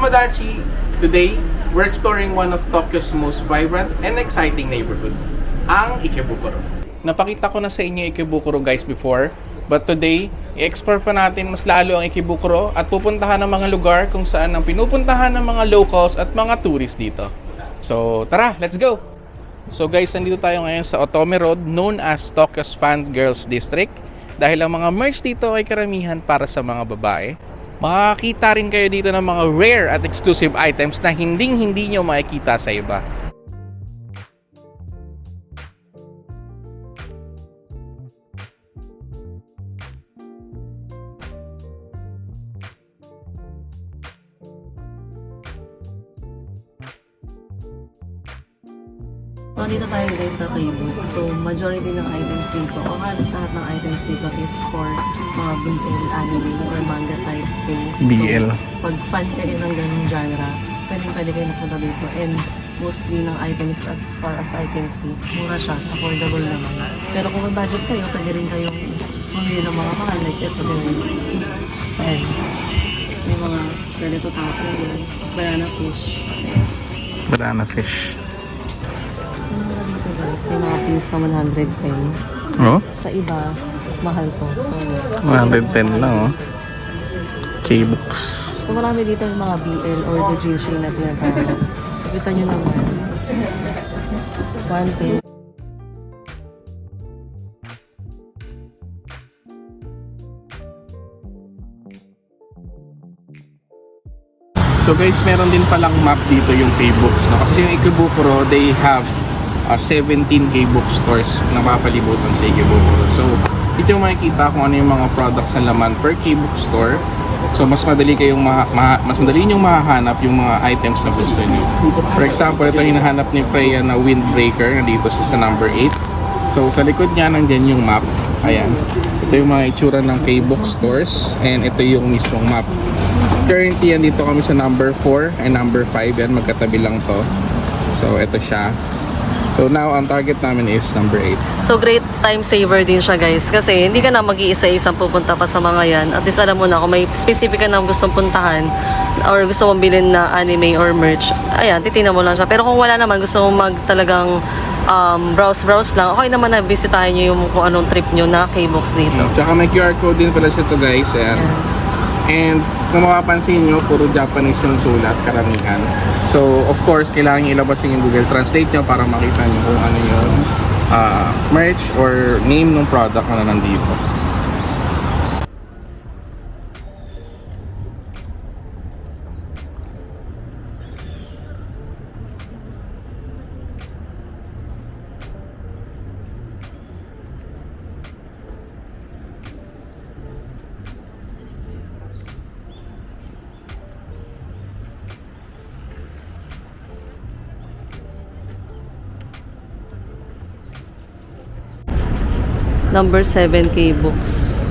Tomodachi! Today, we're exploring one of Tokyo's most vibrant and exciting neighborhood, ang Ikebukuro. Napakita ko na sa inyo Ikebukuro guys before, but today, i-explore pa natin mas lalo ang Ikebukuro at pupuntahan ng mga lugar kung saan ang pinupuntahan ng mga locals at mga tourists dito. So tara, let's go! So guys, nandito tayo ngayon sa Otome Road, known as Tokyo's Fangirls District, dahil ang mga merch dito ay karamihan para sa mga babae. Makakita rin kayo dito ng mga rare at exclusive items na hindi nyo makikita sa iba. So, dito tayo guys sa K-Book. So, majority ng items dito, o halos lahat ng items dito is for mga BL, anime, or manga type things. BL. So, pag fan kayo ng ganung genre, pwede kayo napunta dito. And mostly ng items as far as I can see, mura siya, affordable naman. Pero kung may budget kayo, pwede rin kayong pumili ng mga mahal. Like ito din. Ayan. May mga ganito taso din. Banana fish. Ayan. Banana fish. So, mura dito guys, may mga pins na 110. Oh? Sa iba, mahal to. So, 110 lang oh. K-Books. So, marami dito yung mga BL or the Jinshin na pinatawag. So, kita nyo naman. 110. So guys, meron din palang map dito yung K-Books. No? Kasi yung Ikebukuro, they have 17 K-Book stores na mapapalibutan sa Ikebukuro. So, dito yung makikita kung ano yung mga products na laman per K-Book store. So, mas madali kayong mas madali niyong mahahanap yung mga items na gusto niyo. For example, ito yung hinahanap ni Freya na windbreaker na dito sa number 8. So, sa likod niya nandiyan yung map. Ayan. Ito yung mga itsura ng K-Book stores and ito yung mismong map. Currently, andito kami sa number 4 and number 5. Yan, magkatabi lang to. So, ito siya. So now, ang target namin is number 8. So, great time saver din siya guys. Kasi hindi ka na mag-iisa-isang pupunta pa sa mga yan. At least alam mo na kung may specific ka na gustong puntahan or gusto mong bilhin na anime or merch, ayan, titignan mo lang siya. Pero kung wala naman, gusto mong talagang browse lang, okay naman na bisitahin nyo yung kung anong trip nyo na K-Books dito. Tsaka may QR code din pala siya to guys. Ayan. And kung mapapansin nyo, puro Japanese yung sulat, karamihan. So, of course, kailangan nyo ilabas yung Google Translate nyo para makita nyo kung ano yung merch or name ng product na nandito. Number 7 K-Books.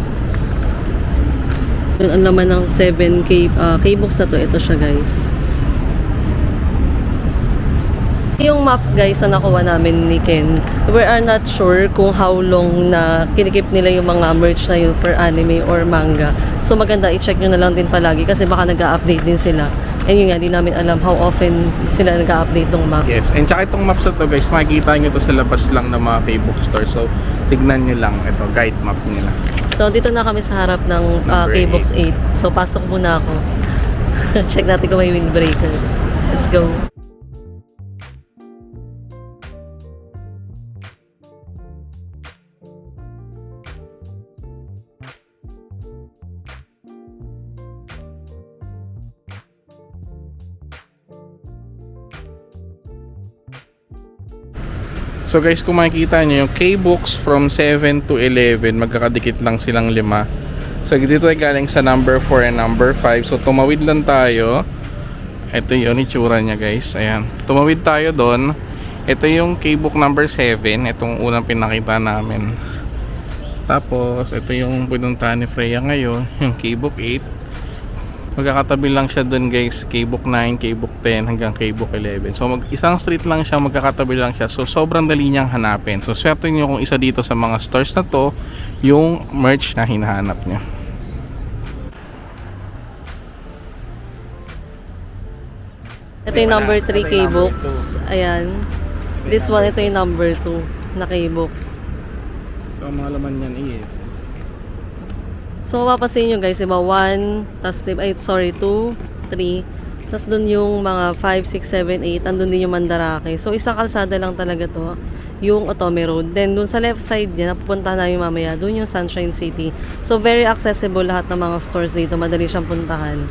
Ang laman ng 7 K-Books na to, ito siya guys. Yung map guys na nakuha namin ni Ken, we are not sure kung how long na kinikip nila yung mga merch na yun for anime or manga. So maganda i-check nyo na lang din palagi kasi baka nag-a-update din sila. And yun nga, di namin alam how often sila nag-a-update ng map. Yes, and tsaka itong maps na to guys, makikita nyo to sa labas lang ng mga K-Book store. So, tignan nyo lang ito, guide map nila. So dito na kami sa harap ng K-Books 8. So pasok muna ako. Check natin kung may windbreaker. Let's go. So guys, kung makikita nyo, yung K-Books from 7 to 11, magkakadikit lang silang 5. So dito ay galing sa number 4 and number 5. So tumawid lang tayo. Ito yung itsura niya guys. Ayan. Tumawid tayo doon. Ito yung K-Book number 7. Itong unang pinakita namin. Tapos, ito yung pinuntahan ni Freya ngayon. Yung K-Book 8. Magkakatabi lang siya doon guys, K-Book 9, K-Book 10 hanggang K-Book 11. So isang street lang siya, magkakatabi lang siya. So sobrang dali niyang hanapin. So swerte niyo kung isa dito sa mga stores na to yung merch na hinahanap niyo. Ito yung number 3 K-Books. Ayan. This one, ito yung number 2 na K-Books. So, ang mga laman niyan is... So, mapapasin nyo guys, diba? 1, tas, ay, sorry, 2, 3. Tas dun yung mga 5, 6, 7, 8. Andun din yung Mandarake. So, isang kalsada lang talaga to. Yung Otome Road. Then, dun sa left side niya, napupunta namin mamaya. Dun yung Sunshine City. So, very accessible lahat ng mga stores dito. Madali siyang puntahan.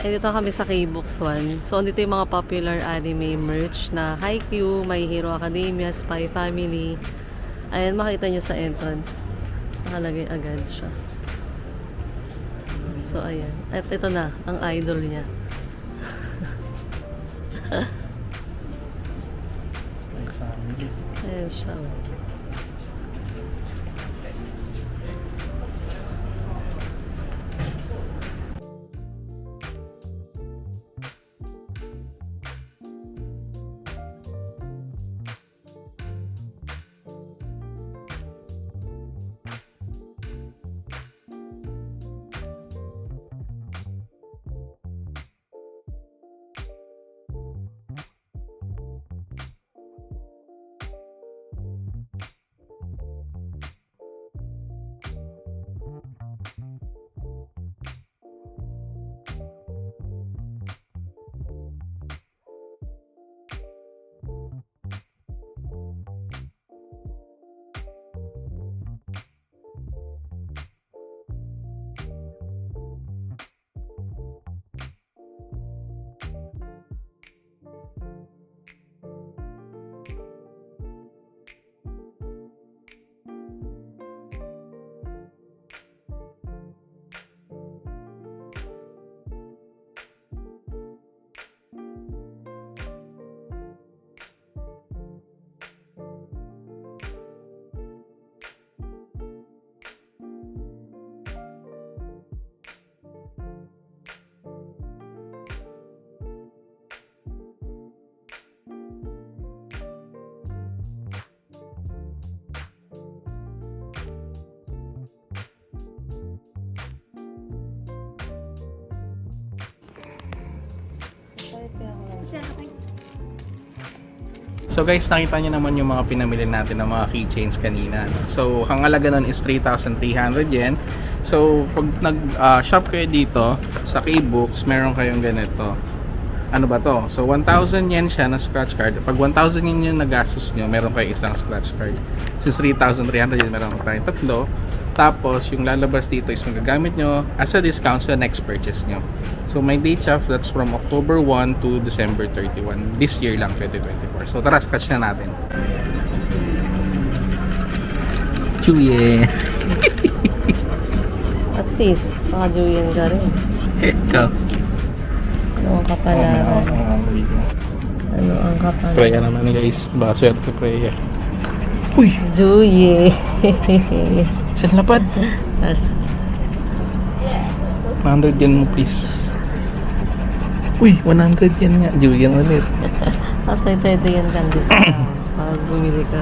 Eh, dito kami sa K-Books 1. So, dito yung mga popular anime merch na Haikyuu, My Hero Academia, Spy Family. Ayan, makita nyo sa entrance. Nakalagay agad siya. So, ayan. At ito na, ang idol niya. Ayan siya. So guys, nakita niyo naman yung mga pinamili natin ng mga keychains kanina. No? So, ang halaga nun is 3,300 yen. So, pag nag-shop kayo dito sa K-Books, meron kayong ganito. Ano ba to? So, 1,000 yen siya na scratch card. Pag 1,000 yen yung nagastos nyo, meron kayo isang scratch card. Since 3,300 yen, meron kayo tatlo. Tapos, yung lalabas dito is magagamit nyo as a discount sa next purchase nyo. So, may date siya, that's from October 1 to December 31. This year lang, 2024. So, tara, scratch na natin. Chuye! At least, naka-Julian ka rin. Ikaw. Ano ang kapalaran? Ano ang kapalaran? Preya naman guys. Baka swerte Preya. Uy! Juye! Saan lapad? As 100 yen mo please. Uy! 100 yen nga. Julian ulit. Kasi 30 yan kang discount. Pag bumili ka.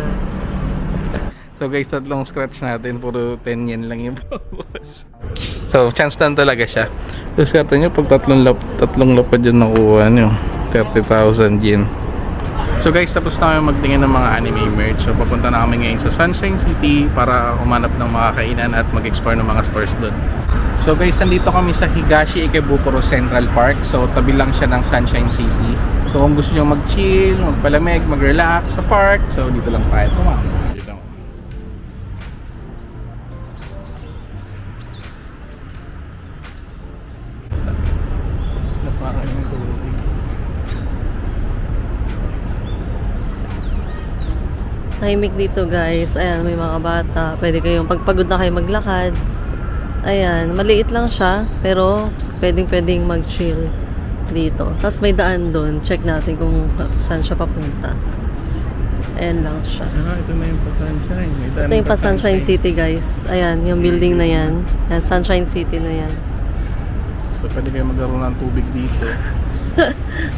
So guys, tatlong scratch natin. Puro 10 yen lang yung boss. So, chance lang talaga siya. So, swerte nyo pag tatlong lapad yun nakuha nyo. 30,000 yen. So guys, tapos na kami magtingin ng mga anime merch. So papunta na kami ngayon sa Sunshine City para umanap ng mga kainan at mag-explore ng mga stores doon. So guys, nandito kami sa Higashi Ikebukuro Central Park. So tabi lang siya ng Sunshine City. So kung gusto nyo mag-chill, magpalamig, mag-relax sa park, so dito lang tayo. Tumama. Dito. Naparang yung tubig. Tahimik dito guys. Ayan, may mga bata. Pwede kayong pagpagod na kayo maglakad. Ayan, maliit lang siya. Pero pwedeng mag-chill dito. Tapos may daan doon. Check natin kung saan siya papunta. Ayan lang siya. Ito na yung pa-Sunshine. Ito yung pa-Sunshine City guys. Ayan, yung building na yan. Ayan, Sunshine City na yan. So pwede kayo magkaroon ng tubig dito.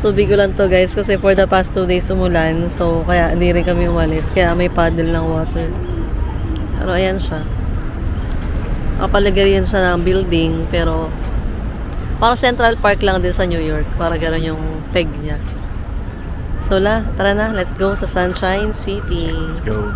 Tubig ko lang to guys kasi for the past 2 days umulan. So kaya hindi rin kami umalis. Kaya may paddle ng water. Pero ayan siya. Kapalagay yan siya ng building. Pero Parang Central Park lang din sa New York. Para gano'n yung peg niya. So tara na, let's go sa Sunshine City. Let's go.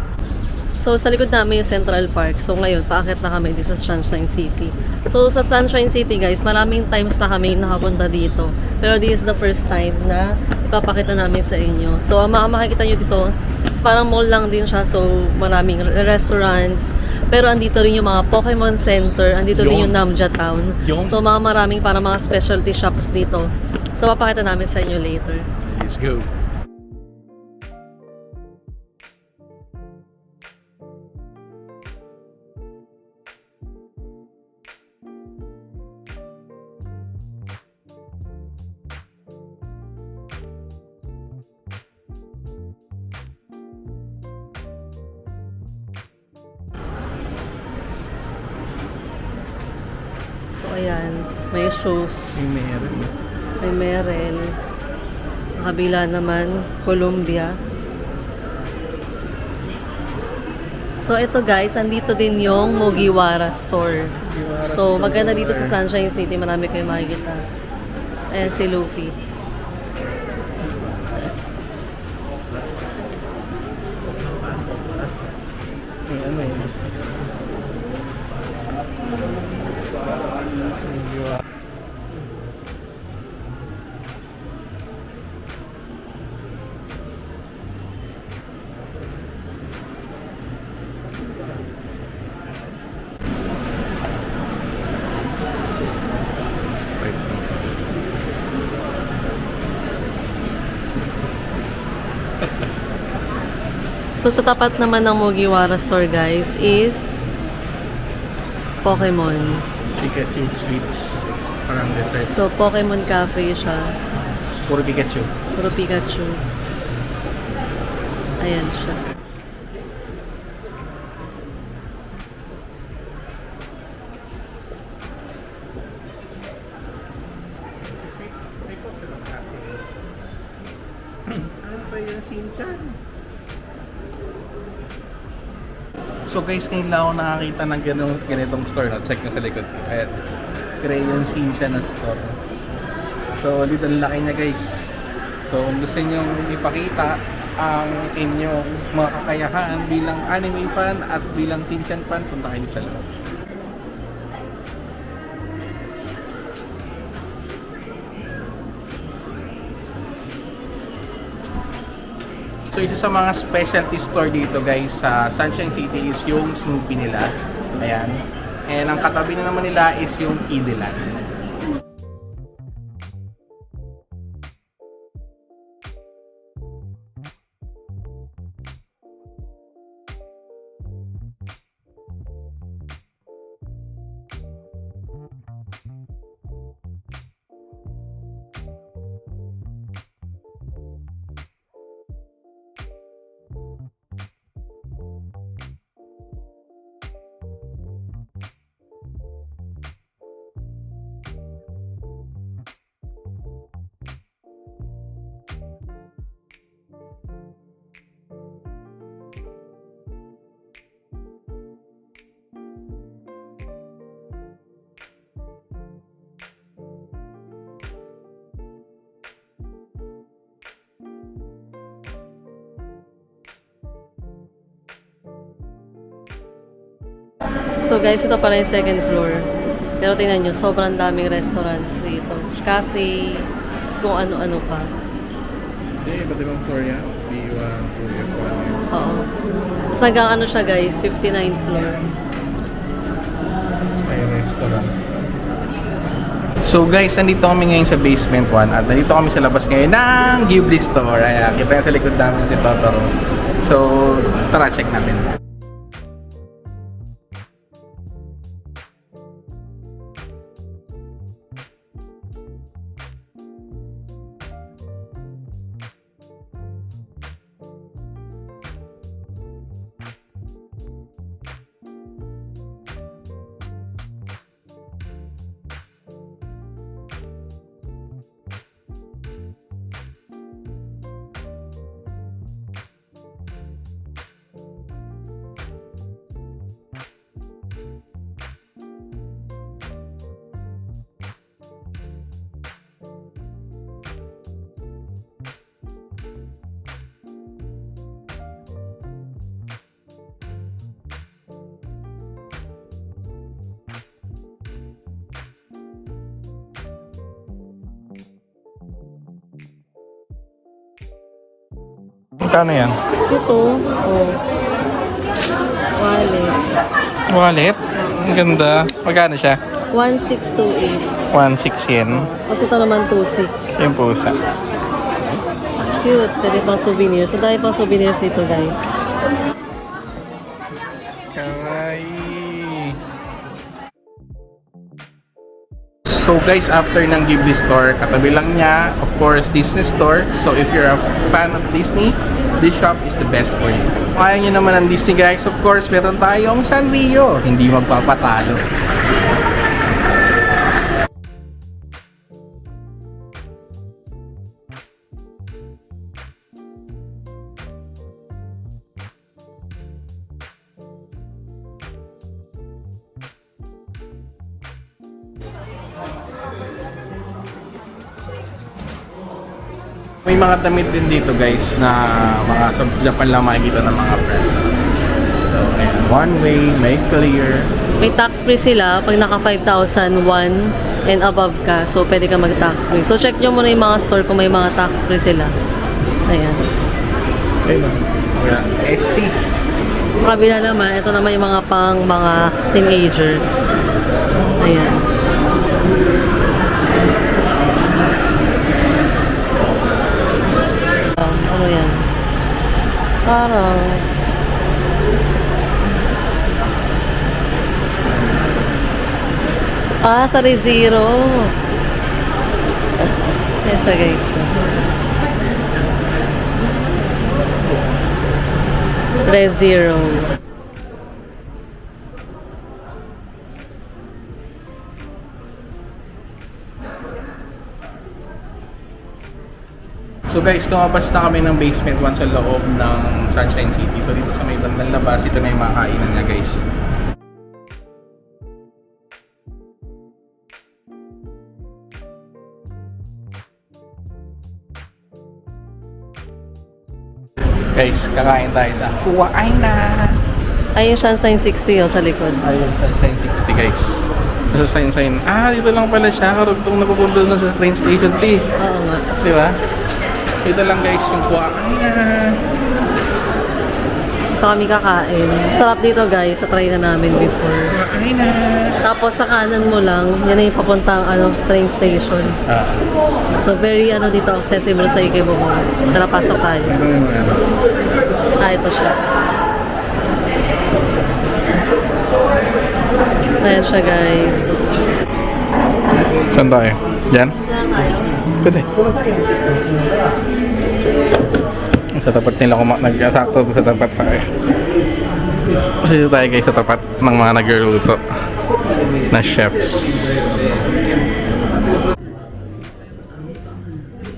So, sa likod namin yung Central Park. So, ngayon, paakit na kami dito sa Sunshine City. So, sa Sunshine City, guys, maraming times na kami nakapunta dito. Pero this is the first time na ipapakita namin sa inyo. So, ang makikita nyo dito, is parang mall lang din siya. So, maraming restaurants. Pero andito rin yung mga Pokemon Center. Andito din yung Namja Town. So, maraming parang mga specialty shops dito. So, papakita namin sa inyo later. Let's go. So, ayan. May shoes. Meron. May Merrell. Sa kabila naman, Columbia. So, ito guys, andito din yung Mugiwara store. So, maganda dito sa Sunshine City. Marami kayong makikita. Ayan si Luffy. Ano yun? So, sa tapat naman ng Mugiwara store guys is Pokemon. Pikachu sweets. Parang dessert. So, Pokemon Cafe siya. Puro Pikachu. Puro Pikachu. Ayan siya. Ano ba yung Shinchan? So guys, ngayon lang ako nakakita ng ganitong store. No? Check nyo sa likod ko. Ayan. Crayon Shinchan na store. So, little laki niya guys. So, kung gusto nyo ipakita ang inyong mga kakayahan bilang anime fan at bilang Shinchan fan, punta kayo sa loob. So isa sa mga specialty store dito guys sa Sunshine City is yung Snoopy nila. Ayan. And ang katabi na naman nila is yung Kiddyland. So guys, ito pala yung second floor. Pero tingnan nyo, sobrang daming restaurants dito. Cafe, kung ano-ano pa. Iba't ibang floor yan. B1, 2, F1. Oo. Tapos hanggang ano siya guys, 59th floor. Sky Restaurant. So guys, nandito kami ngayon sa basement 1 at nandito kami sa labas ngayon ng Ghibli Store. Ayan, kita sa likod namin si Totoro. So, tara, check natin. Magkano yan? Ito, oh. Wallet. Wallet? Ang ganda. Magkano siya? 1628. 1.6 yen. Kasi ito naman 26. Yung pusa. Cute. Pwede pang souvenirs. So, dahil pang souvenirs dito, guys. Kawaii. So guys, after ng Ghibli store, katabi lang niya, of course, Disney store. So if you're a fan of Disney, this shop is the best for you. Kung ayaw nyo naman ng Disney guys, of course, meron tayong Sanrio. Hindi magpapatalo. May mga damit din dito guys na mga sa Japan lang makikita ng mga brands. So, ayan. One way, make clear. May tax free sila pag naka 5,001 and above ka. So, pwede ka mag-tax free. So, check nyo muna yung mga store kung may mga tax free sila. Ayan. Ayun. Ayan. SC. Sa kabila naman, ito naman yung mga pang mga teenager. Ayan. Ano yan? Parang sa ReZero. Yan siya guys. ReZero. So guys, lumabas na kami ng basement 1 sa loob ng Sunshine City. So dito sa may bandang labas, ito na yung mga kainan niya guys. Guys, kakain tayo sa Huayna. Ay, yung Sunshine 60 sa likod. Ayun, Sunshine 60 guys. Sa Sunshine. Dito lang pala siya. Karugtong napupunta na sa train station T. Oo nga. Di ba? Ito lang guys, yung Huayna. Ito kami kakain. Sarap dito guys, sa try na namin before. Huayna. Tapos sa kanan mo lang, yan na yung papuntang train station. So very dito accessible sa Ikebukuro. Tara, pasok tayo. Ito siya. Ayan siya guys. Saan tayo? Diyan? Pwede. Sa tapat nila nag-asakto sa tapat tayo. Kasi dito tayo guys sa tapat ng mga nagluluto na chefs.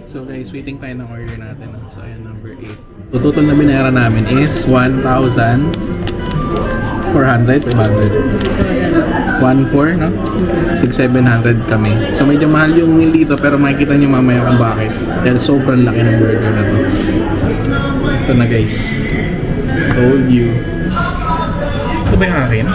So guys, waiting tayo ng order natin. So ayan, number 8. So total na binayaran namin is 1,400, 500. 1,400, no? 6,700 kami. So medyo mahal yung meal dito pero makikita nyo mamaya kung bakit. Dahil sobrang laki ng burger na to. Ito na guys. Told you. Ito ba yung akin?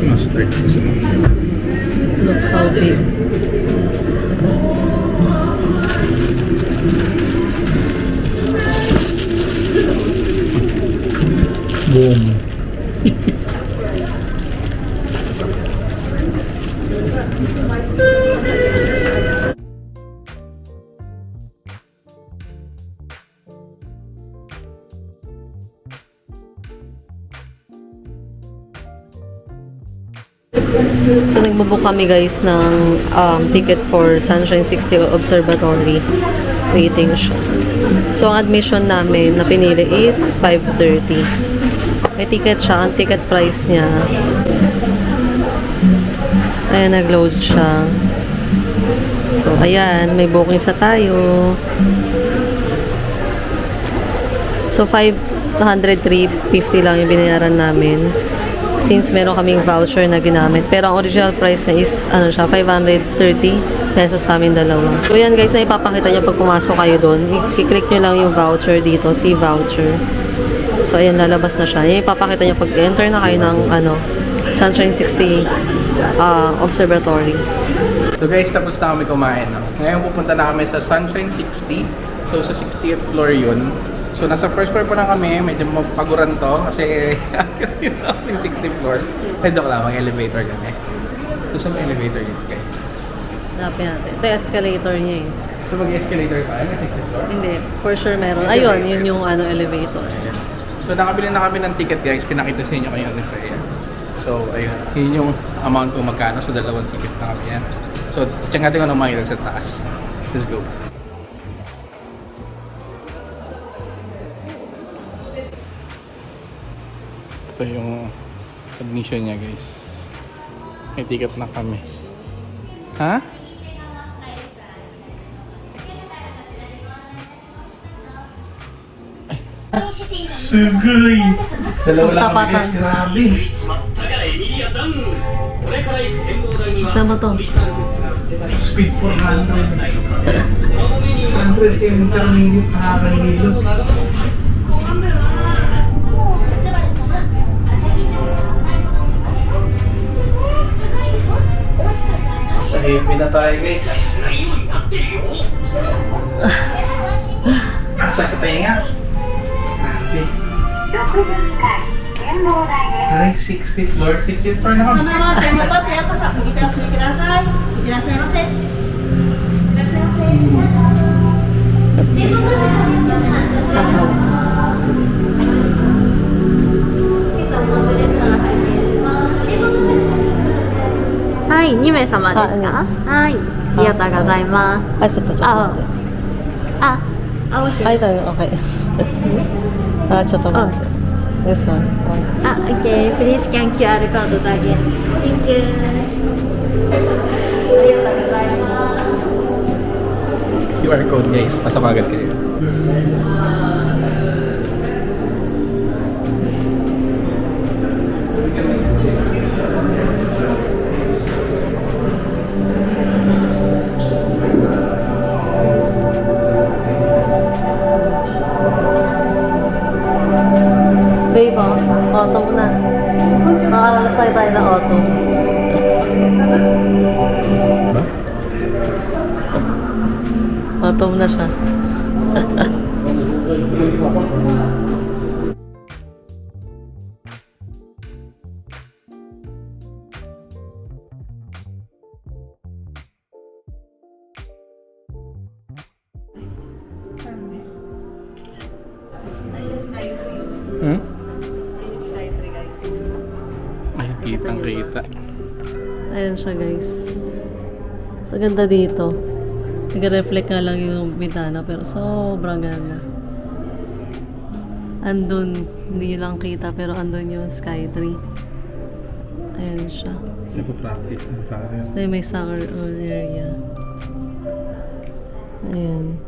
Mustard. Look how big. Boom. So nagbubook kami guys ng ticket for Sunshine 60 Observatory. Waiting siya. So ang admission namin na pinili is 5:30. May ticket siya. Ang ticket price niya, ayan, nag-load siya. So ayan, may booking sa tayo. So 503.50 lang yung binayaran namin. Since meron kaming voucher na ginamit. Pero ang original price na is, 530 pesos sa amin dalawa. So yan guys, na ipapakita nyo pag pumasok kayo doon. I-click nyo lang yung voucher dito, see voucher. So, ayan, lalabas na siya. Yan, ipapakita niyo pag enter na kayo ng, Sunshine 60 Observatory. So guys, tapos na kami kumain. No? Ngayon pupunta na kami sa Sunshine 60. So sa 60th floor yun. So nasa first floor pa lang kami. Medyo mapaguran to kasi yung 60 floors. Ay, doon lang, mag-elevator kami. So sa elevator yun, guys. Hanapin natin. Ito yung escalator niya eh. So mag-escalator tayo sa 60th floor. Hindi, for sure meron. Ayun, yun yung elevator. Ayan. So nakabili na kami ng ticket guys. Pinakita sa inyo kayo ni Freya. So ayun, yun yung amount kung magkano. So dalawang ticket na kami yan. So check natin kung ano makikita sa taas. Let's go. Ito yung admission niya guys. May ticket na kami. Ha? Sugoi! Dalawa lang kami guys, grabe! Tama to. Speed 400. 600 km per minute, nakakahilo. Sa happy na tayo guys. Asa sa tenga? Grabe. Ay, 60th floor. 60th floor na kami.はい、2名様ですか。はい、ありがとうございます。 Ay, sige, chocolate. あ、青い。 Ay, talaga, okay. Chocolate. This one. One. あ、OK。プリースキャン QR コードだけ。Thank you。ありがとうございます。 QR code guys, pasok agad kayo. Babe, auto mo na. Nakalalasay tayo na auto. Ba? Auto mo na siya. Hmm? Ayun, Skytree, guys. Ay, kitang kita. Ayan siya, guys. Sa ganda dito. Nag-reflect nga lang yung bintana, pero sobrang ganda. Andun, hindi lang kita, pero andun yung Skytree. Ayan siya. Nagpo-practice na sa akin. Ay, may soccer area. Ayan.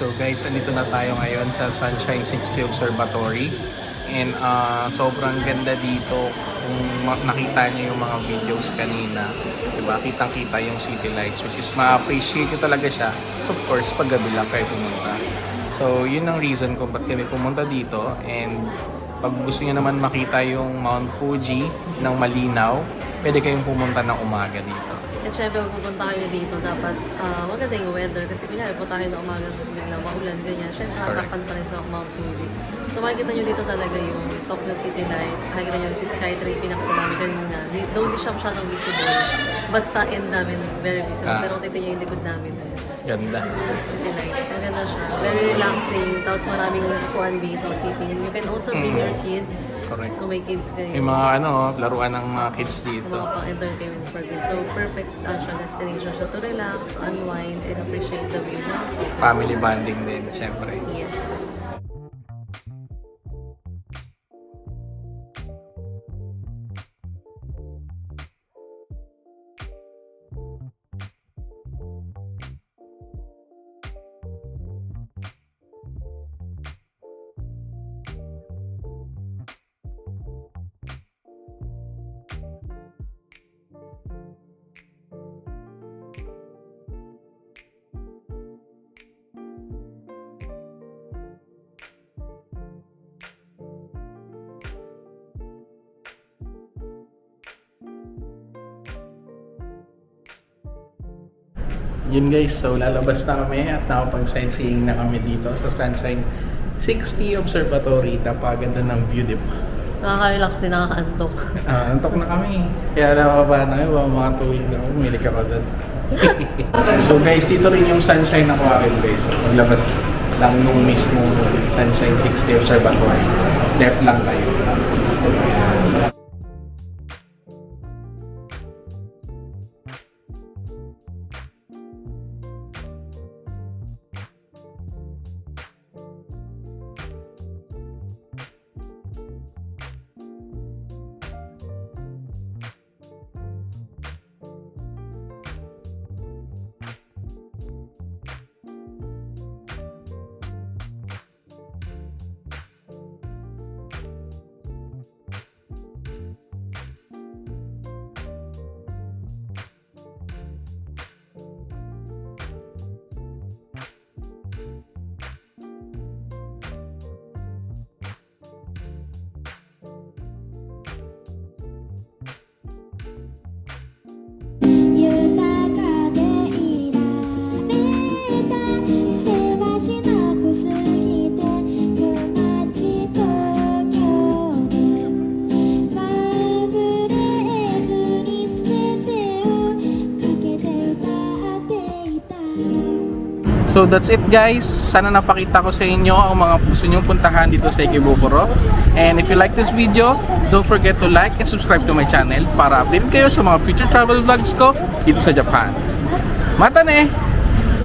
So guys, andito na tayo ngayon sa Sunshine 60 Observatory. And sobrang ganda dito. Kung nakita niyo yung mga videos kanina, diba? Kitang-kita yung city lights, which is ma-appreciate nyo talaga siya. Of course, pag gabi lang kayo pumunta. So yun ang reason kung ba't kami pumunta dito. And pag gusto niyo naman makita yung Mount Fuji ng malinaw, pwede kayong pumunta ng umaga dito. At syempre, kung pupunta kayo dito, dapat maganda yung weather. Kasi kunyari, punta kayo na umaga, biglang maulan, ganyan. Syempre, hatapan pa rin sa Mount Fuji. So, makikita nyo dito talaga yung Tokyo City Lights. Makikita nyo si Skytree, pinakita namin kanina. Though hindi siya masyadong visible, but sa end namin, very visible. Pero kung titignan yung likod namin, Ganda. City Lights. Maganda siya. Very relaxing. Tapos maraming kuhan dito, sitting. You can also bring your kids. Correct. Kung may kids kayo. Yung mga laruan ng mga kids dito. Mga pang-entertainment for kids. So, perfect siya destination siya to relax, to unwind, and appreciate the view. Family bonding din, syempre. Yes. Yun guys, so lalabas na kami at nakapag-sightseeing na kami dito sa Sunshine 60 Observatory. Napaganda ng view, di ba? Nakaka-relax din, nakaka-antok. Antok na kami. Kaya nakakaba na yun, mga tuwing na umili ka pa doon. So guys, dito rin yung Sunshine Aquarium guys. So, maglabas lang nung mismo Sunshine 60 Observatory. Left lang kayo. So that's it guys. Sana napakita ko sa inyo ang mga gusto nyong puntahan dito sa Ikebukuro. And if you like this video, don't forget to like and subscribe to my channel para update kayo sa mga future travel vlogs ko dito sa Japan. Mata ne!